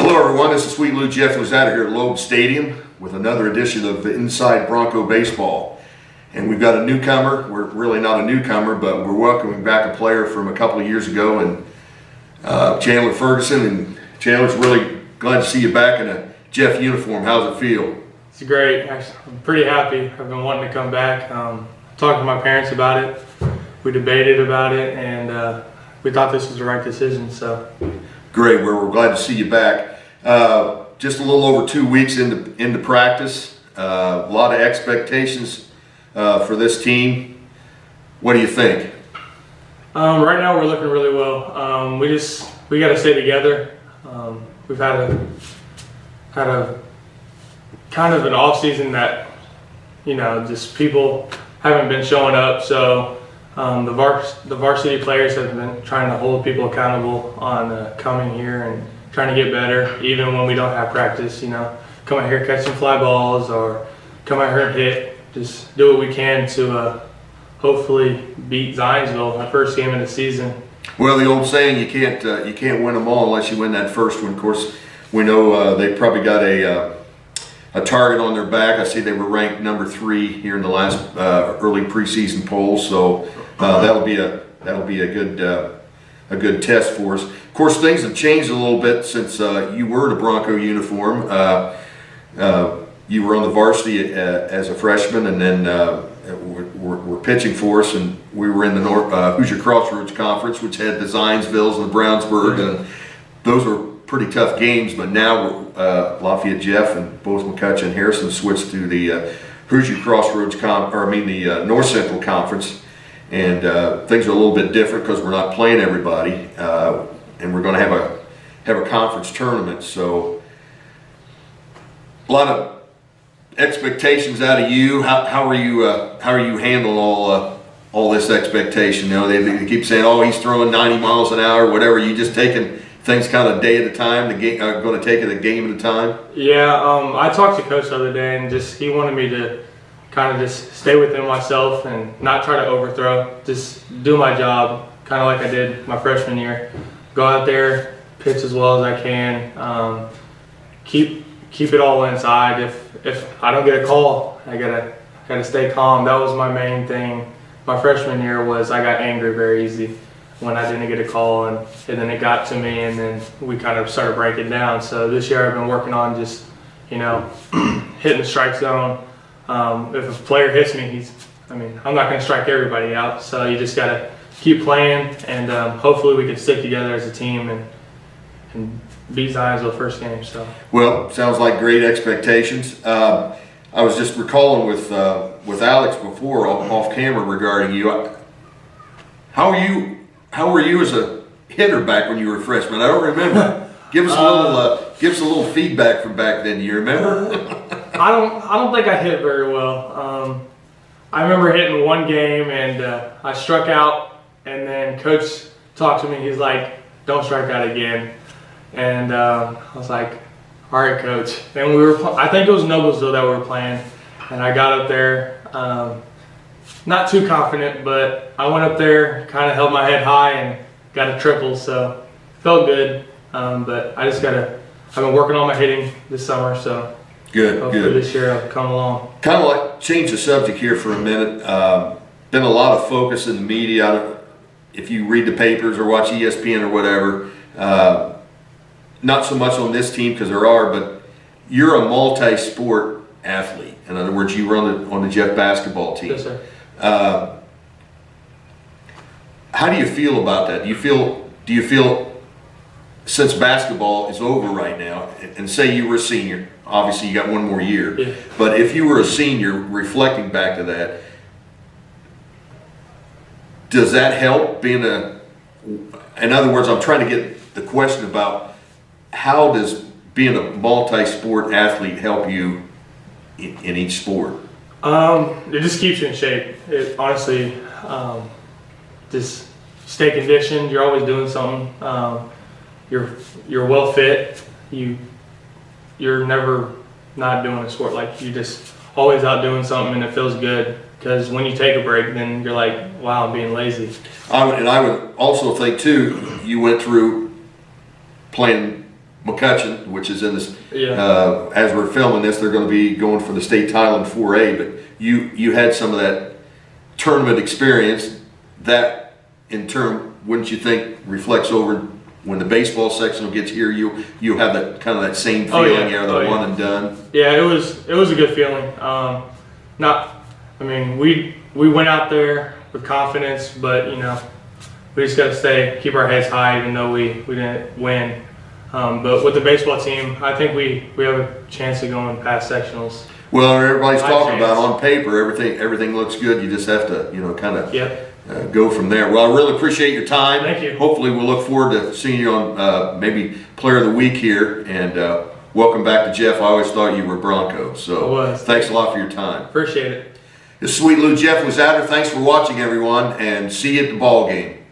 Hello everyone, this is Sweet Lou Jeff Lozada here at Loeb Stadium with another edition of Inside Bronco Baseball. And we've got a newcomer. We're really not a newcomer, but we're welcoming back a player from a couple of years ago, and Chandler Ferguson. And Chandler's really glad to see you back in a Jeff uniform. How's it feel? It's great. Actually, I'm pretty happy. I've been wanting to come back. Talked to my parents about it. We debated about it, and we thought this was the right decision. So. Great. We're glad to see you back. Just a little over 2 weeks into practice. A lot of expectations for this team. What do you think? Right now we're looking really well. We got to stay together. We've had a kind of an off season that just people haven't been showing up. So the varsity players have been trying to hold people accountable on coming here and trying to get better, even when we don't have practice. Come out here, catch some fly balls, or come out here and hit. Just do what we can to hopefully beat Zionsville, our first game of the season. Well, the old saying, you can't win them all unless you win that first one. Of course, we know they probably got a target on their back. I see they were ranked number 3 here in the last early preseason poll, so that'll be a good test for us. Of course, things have changed a little bit since you were in a Bronco uniform. You were on the varsity as a freshman, and then were pitching for us, and we were in the Hoosier Crossroads Conference, which had the Zionsvilles and the Brownsburg, and those were pretty tough games. But now Lafayette Jeff and both McCutcheon and Harrison switched to the Hoosier Crossroads the North Central Conference, and things are a little bit different because we're not playing everybody, and we're going to have a conference tournament. So a lot of expectations out of you. How are you handling all this expectation? They keep saying, "Oh, he's throwing 90 miles an hour," whatever. You just taking things kind of day at a time. Going to take it a game at a time. Yeah, I talked to Coach the other day, and he wanted me to kind of just stay within myself and not try to overthrow. Just do my job, kind of like I did my freshman year. Go out there, pitch as well as I can. Keep it all inside. If I don't get a call, I gotta stay calm. That was my main thing. My freshman year was I got angry very easy when I didn't get a call, and then it got to me, and then we kind of started breaking down. So this year I've been working on just hitting the strike zone. If a player hits me, I'm not going to strike everybody out. So you just gotta keep playing, and hopefully we can stick together as a team and beat Zionsville first game. So. Well, sounds like great expectations. I was just recalling with Alex before off camera regarding you. How were you as a hitter back when you were a freshman? I don't remember. Give us a little feedback from back then. Do you remember? I don't think I hit very well. I remember hitting one game, and I struck out, and then Coach talked to me. He's like, "Don't strike out again." And I was like, "All right, Coach." And I think it was Noblesville that we were playing, and I got up there, not too confident, but I went up there, kind of held my head high, and got a triple, so felt good. But I've been working on my hitting this summer, so hopefully this year I'll come along. Kind of like change the subject here for a minute. Been a lot of focus in the media. If you read the papers or watch ESPN or whatever. Not so much on this team because there are, but you're a multi-sport athlete. In other words, you were on the Jeff basketball team. Yes, sir. How do you feel about that? Do you feel since basketball is over right now, and say you were a senior, obviously you got one more year, yeah. But if you were a senior, reflecting back to that, does that help in other words, I'm trying to get the question about how does being a multi-sport athlete help you in each sport? It just keeps you in shape. It honestly, just stay conditioned. You're always doing something. You're well fit. You're never not doing a sport. Like, you just always out doing something, and it feels good. Because when you take a break, then you're like, wow, I'm being lazy. I would also think too, you went through playing McCutcheon, which is in this. Yeah. As we're filming this, they're going to be going for the state title in 4A. But you had some of that tournament experience. That in turn, wouldn't you think, reflects over when the baseball sectional gets here? You have that kind of that same feeling, the one and done. Yeah, it was a good feeling. We went out there with confidence, but we just got to keep our heads high, even though we didn't win. But with the baseball team, I think we have a chance of going past sectionals. Well, everybody's talking about on paper, everything looks good. You just have to, kind of go from there. Well, I really appreciate your time. Thank you. Hopefully, we'll look forward to seeing you on maybe Player of the Week here. And welcome back to Jeff. I always thought you were Bronco. So thanks a lot for your time. Appreciate it. This is Sweet Lou. Jeff was out here. Thanks for watching, everyone, and see you at the ball game.